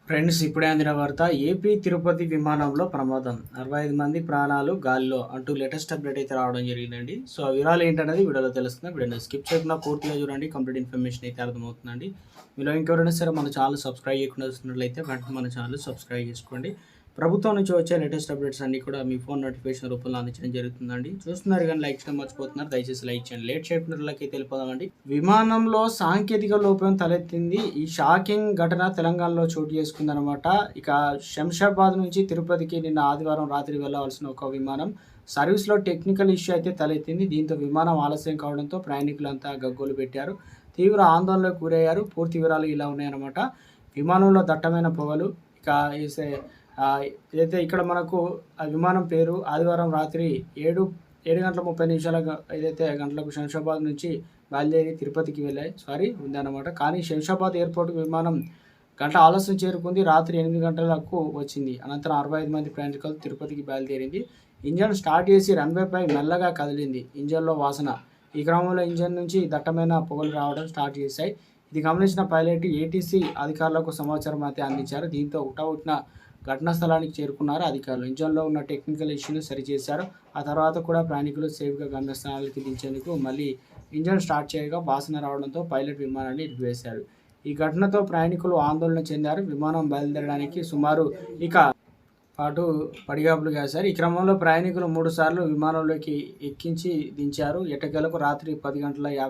Friends, ఇప్పుడే అందిన వార్త. ఏపీ తిరుపతి విమానంలో ప్రమాదం, 65 మంది ప్రాణాలు గాల్లో అంటూ లేటెస్ట్ అప్డేట్ అయితే రావడం జరిగిందండి. సో ఆ వివరాలు ఏంటనేది వీడియోలో తెలుస్తుంది. వీడియోని స్కిప్ చేయకుండా పూర్తిగా చూడండి. కంప్లీట్ ఇన్ఫర్మేషన్ అయితే అర్థమవుతుందండి. మీలో ఇంకెవరైనా సరే మన ఛానల్ సబ్స్క్రైబ్ చేయకుండా వస్తున్నట్లయితే వెంటనే మన ఛానల్ సబ్స్క్రైబ్ చేసుకోండి. ప్రభుత్వం నుంచి వచ్చే లేటెస్ట్ అప్డేట్స్ అన్ని కూడా మీ ఫోన్ నోటిఫికేషన్ రూపంలో అందించడం జరుగుతుందండి. చూస్తున్నారు కానీ లైక్ చేయడం మర్చిపోతున్నారు. దయచేసి లైక్ చేయండి. లేట్ చేయకుండా తెలిపోదామండి. విమానంలో సాంకేతిక లోపం తలెత్తింది. ఈ షాకింగ్ ఘటన తెలంగాణలో చోటు చేసుకుందనమాట. ఇక శంషాబాద్ నుంచి తిరుపతికి నిన్న ఆదివారం రాత్రి వెళ్లవలసిన ఒక విమానం సర్వీస్లో టెక్నికల్ ఇష్యూ అయితే తలెత్తింది. దీంతో విమానం ఆలస్యం కావడంతో ప్రయాణికులంతా గగ్గోలు పెట్టారు, తీవ్ర ఆందోళనకు గురయ్యారు. పూర్తి వివరాలు ఇలా ఉన్నాయన్నమాట. విమానంలో దట్టమైన పొగలు. ఇక ఏదైతే ఇక్కడ మనకు ఆ విమానం పేరు ఆదివారం రాత్రి 7 గంటల 30 నిమిషాల ఏదైతే గంటలకు శంషాబాద్ నుంచి బయలుదేరి తిరుపతికి ఉందన్నమాట. కానీ శంషాబాద్ ఎయిర్పోర్ట్ విమానం గంట ఆలస్యం చేరుకుంది. రాత్రి 8 గంటలకు వచ్చింది. అనంతరం 65 మంది ప్రయాణికులు తిరుపతికి బయలుదేరింది. ఇంజన్ స్టార్ట్ చేసి రన్వేపై మెల్లగా కదిలింది. ఇంజన్లో వాసన. ఈ క్రమంలో ఇంజన్ నుంచి దట్టమైన పొగలు రావడం స్టార్ట్ చేశాయి. ఇది గమనించిన పైలట్ ఏటీసీ అధికారులకు సమాచారం అయితే అందించారు. దీంతో హుటాహుటిన ఘటనా స్థలానికి చేరుకున్నారు అధికారులు. ఇంజన్లో ఉన్న టెక్నికల్ ఇష్యూను సరిచేశారు. ఆ తర్వాత కూడా ప్రయాణికులు సేఫ్గా గమ్యస్థానాలకి దించేందుకు మళ్ళీ ఇంజన్ స్టార్ట్ చేయగా వాసన రావడంతో పైలట్ విమానాన్ని నిలిపివేశారు. ఈ ఘటనతో ప్రయాణికులు ఆందోళన చెందారు. విమానం బయలుదేరడానికి సుమారు పాటు పడిగాపులు కాశారు. ఈ క్రమంలో ప్రయాణికులు 3 సార్లు విమానంలోకి ఎక్కించి దించారు. ఎట్టకేలకు రాత్రి 10 గంటల